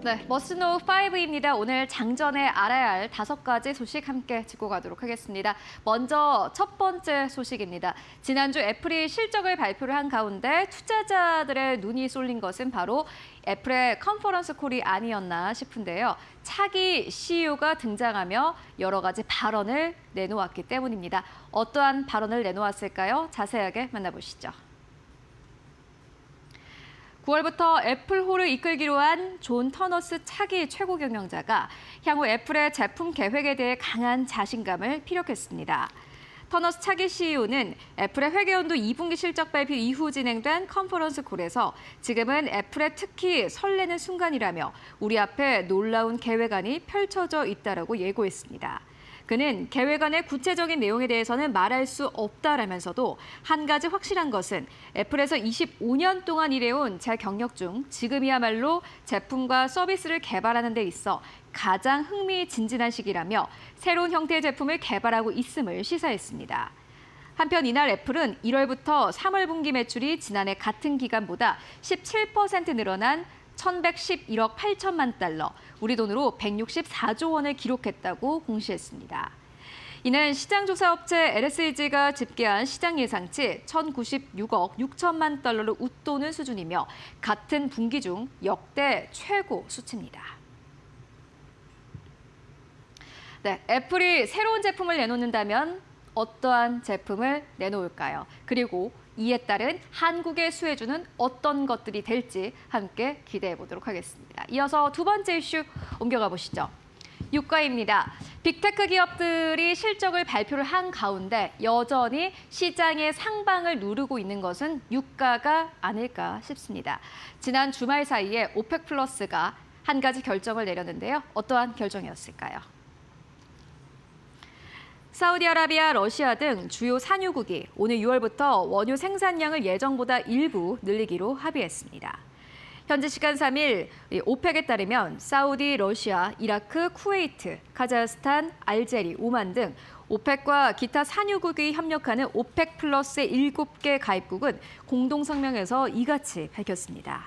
네, 머스노우 5입니다. 오늘 장전에 알아야 할 5가지 소식 함께 짚고 가도록 하겠습니다. 먼저 첫 번째 소식입니다. 지난주 애플이 실적을 발표를 한 가운데 투자자들의 눈이 쏠린 것은 바로 애플의 컨퍼런스 콜이 아니었나 싶은데요. 차기 CEO가 등장하며 여러 가지 발언을 내놓았기 때문입니다. 어떠한 발언을 내놓았을까요? 자세하게 만나보시죠. 9월부터 애플홀을 이끌기로 한 존 터너스 차기 최고 경영자가 향후 애플의 제품 계획에 대해 강한 자신감을 피력했습니다. 터너스 차기 CEO는 애플의 회계연도 2분기 실적 발표 이후 진행된 컨퍼런스 콜에서 지금은 애플의 특히 설레는 순간이라며 우리 앞에 놀라운 계획안이 펼쳐져 있다라고 예고했습니다. 그는 계획안의 구체적인 내용에 대해서는 말할 수 없다라면서도 한 가지 확실한 것은 애플에서 25년 동안 일해온 제 경력 중 지금이야말로 제품과 서비스를 개발하는 데 있어 가장 흥미진진한 시기라며 새로운 형태의 제품을 개발하고 있음을 시사했습니다. 한편 이날 애플은 1월부터 3월 분기 매출이 지난해 같은 기간보다 17% 늘어난 1,111억 8천만 달러, 우리 돈으로 164조 원을 기록했다고 공시했습니다. 이는 시장조사업체 LSEG가 집계한 시장 예상치 1,096억 6천만 달러를 웃도는 수준이며 같은 분기 중 역대 최고 수치입니다. 네, 애플이 새로운 제품을 내놓는다면 어떠한 제품을 내놓을까요? 그리고 이에 따른 한국의 수혜주는 어떤 것들이 될지 함께 기대해 보도록 하겠습니다. 이어서 두 번째 이슈 옮겨가 보시죠. 유가입니다. 빅테크 기업들이 실적을 발표를 한 가운데 여전히 시장의 상방을 누르고 있는 것은 유가가 아닐까 싶습니다. 지난 주말 사이에 오펙 플러스가 한 가지 결정을 내렸는데요. 어떠한 결정이었을까요? 사우디아라비아, 러시아 등 주요 산유국이 오늘 6월부터 원유 생산량을 예정보다 일부 늘리기로 합의했습니다. 현지 시간 3일 오펙에 따르면 사우디, 러시아, 이라크, 쿠웨이트, 카자흐스탄, 알제리, 오만 등 오펙과 기타 산유국이 협력하는 오펙 플러스의 7개 가입국은 공동성명에서 이같이 밝혔습니다.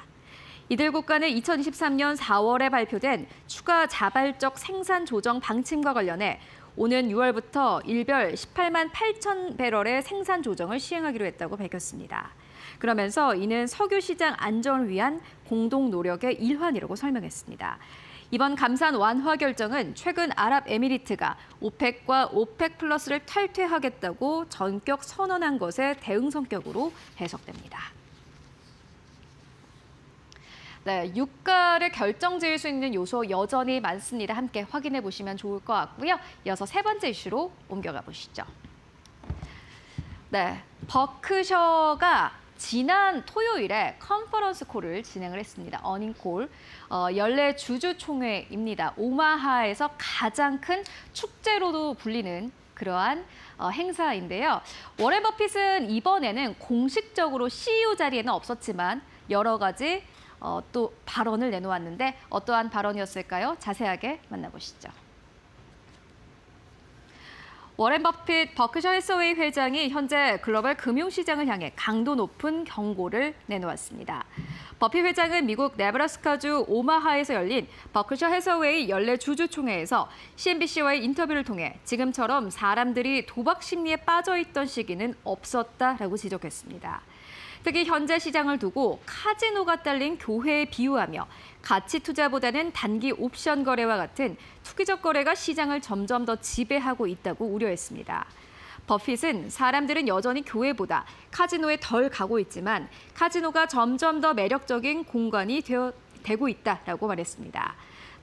이들 국가는 2023년 4월에 발표된 추가 자발적 생산 조정 방침과 관련해 오는 6월부터 일별 18만 8천 배럴의 생산 조정을 시행하기로 했다고 밝혔습니다. 그러면서 이는 석유 시장 안정을 위한 공동 노력의 일환이라고 설명했습니다. 이번 감산 완화 결정은 최근 아랍에미리트가 오펙과 오펙 플러스를 탈퇴하겠다고 전격 선언한 것에 대응 성격으로 해석됩니다. 네, 유가를 결정지을 수 있는 요소 여전히 많습니다. 함께 확인해 보시면 좋을 것 같고요. 이어서 세 번째 이슈로 옮겨가 보시죠. 네, 버크셔가 지난 토요일에 컨퍼런스 콜을 진행을 했습니다. 어닝콜, 연례 주주총회입니다. 오마하에서 가장 큰 축제로도 불리는 그러한 행사인데요. 워렌 버핏은 이번에는 공식적으로 CEO 자리에는 없었지만 여러 가지 또 발언을 내놓았는데 어떠한 발언이었을까요? 자세하게 만나보시죠. 워렌 버핏 버크셔 해서웨이 회장이 현재 글로벌 금융시장을 향해 강도 높은 경고를 내놓았습니다. 버핏 회장은 미국 네브라스카주 오마하에서 열린 버크셔 해서웨이 연례 주주총회에서 CNBC와의 인터뷰를 통해 지금처럼 사람들이 도박 심리에 빠져 있던 시기는 없었다라고 지적했습니다. 특히 현재 시장을 두고 카지노가 딸린 교회에 비유하며 가치 투자보다는 단기 옵션 거래와 같은 투기적 거래가 시장을 점점 더 지배하고 있다고 우려했습니다. 버핏은 사람들은 여전히 교회보다 카지노에 덜 가고 있지만 카지노가 점점 더 매력적인 공간이 되고 있다라고 말했습니다.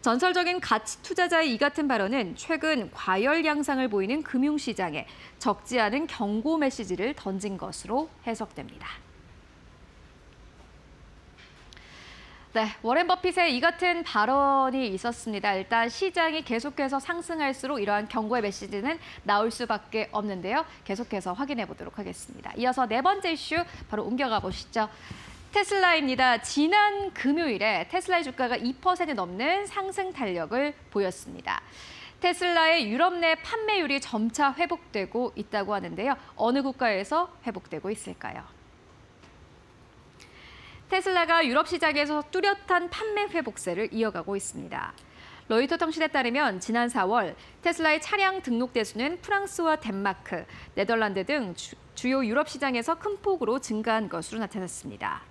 전설적인 가치 투자자의 이 같은 발언은 최근 과열 양상을 보이는 금융시장에 적지 않은 경고 메시지를 던진 것으로 해석됩니다. 네, 워렌 버핏의 이 같은 발언이 있었습니다. 일단 시장이 계속해서 상승할수록 이러한 경고의 메시지는 나올 수밖에 없는데요. 계속해서 확인해 보도록 하겠습니다. 이어서 네 번째 이슈 바로 옮겨가 보시죠. 테슬라입니다. 지난 금요일에 테슬라의 주가가 2% 넘는 상승 탄력을 보였습니다. 테슬라의 유럽 내 판매율이 점차 회복되고 있다고 하는데요. 어느 국가에서 회복되고 있을까요? 테슬라가 유럽 시장에서 뚜렷한 판매 회복세를 이어가고 있습니다. 로이터 통신에 따르면 지난 4월 테슬라의 차량 등록 대수는 프랑스와 덴마크, 네덜란드 등 주요 유럽 시장에서 큰 폭으로 증가한 것으로 나타났습니다.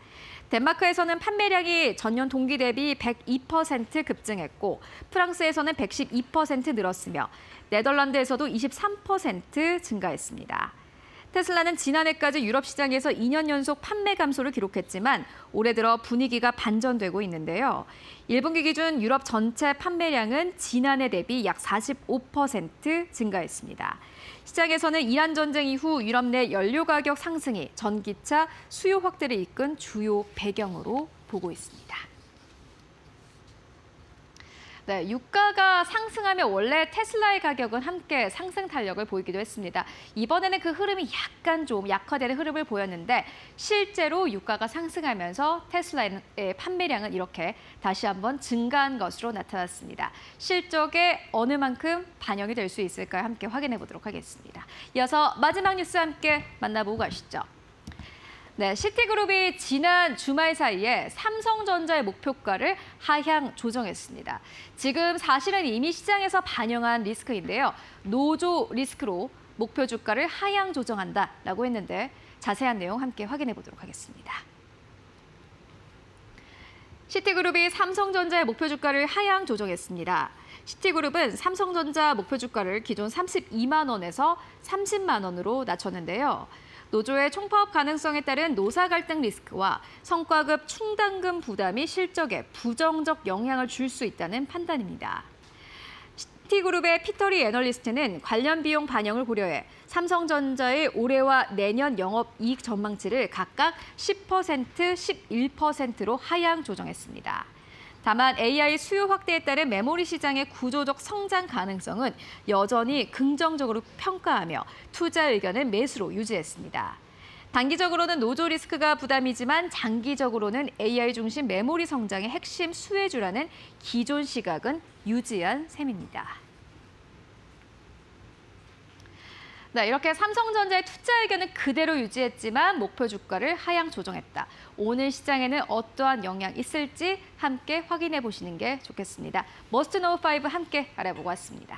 덴마크에서는 판매량이 전년 동기 대비 102% 급증했고 프랑스에서는 112% 늘었으며 네덜란드에서도 23% 증가했습니다. 테슬라는 지난해까지 유럽 시장에서 2년 연속 판매 감소를 기록했지만 올해 들어 분위기가 반전되고 있는데요. 1분기 기준 유럽 전체 판매량은 지난해 대비 약 45% 증가했습니다. 시장에서는 이란 전쟁 이후 유럽 내 연료 가격 상승이 전기차 수요 확대를 이끈 주요 배경으로 보고 있습니다. 네, 유가가 상승하며 원래 테슬라의 가격은 함께 상승 탄력을 보이기도 했습니다. 이번에는 그 흐름이 약간 좀 약화되는 흐름을 보였는데 실제로 유가가 상승하면서 테슬라의 판매량은 이렇게 다시 한번 증가한 것으로 나타났습니다. 실적에 어느 만큼 반영이 될 수 있을까요? 함께 확인해 보도록 하겠습니다. 이어서 마지막 뉴스 함께 만나보고 가시죠. 네, 시티그룹이 지난 주말 사이에 삼성전자의 목표가를 하향 조정했습니다. 지금 사실은 이미 시장에서 반영한 리스크인데요. 노조 리스크로 목표 주가를 하향 조정한다라고 했는데 자세한 내용 함께 확인해 보도록 하겠습니다. 시티그룹이 삼성전자의 목표 주가를 하향 조정했습니다. 시티그룹은 삼성전자 목표 주가를 기존 32만 원에서 30만 원으로 낮췄는데요. 노조의 총파업 가능성에 따른 노사 갈등 리스크와 성과급 충당금 부담이 실적에 부정적 영향을 줄 수 있다는 판단입니다. 시티그룹의 피터리 애널리스트는 관련 비용 반영을 고려해 삼성전자의 올해와 내년 영업이익 전망치를 각각 10%, 11%로 하향 조정했습니다. 다만 AI 수요 확대에 따른 메모리 시장의 구조적 성장 가능성은 여전히 긍정적으로 평가하며 투자 의견은 매수로 유지했습니다. 단기적으로는 노조 리스크가 부담이지만 장기적으로는 AI 중심 메모리 성장의 핵심 수혜주라는 기존 시각은 유지한 셈입니다. 네, 이렇게 삼성전자의 투자 의견은 그대로 유지했지만 목표 주가를 하향 조정했다. 오늘 시장에는 어떠한 영향이 있을지 함께 확인해 보시는 게 좋겠습니다. 머스트 노우 5 함께 알아보고 왔습니다.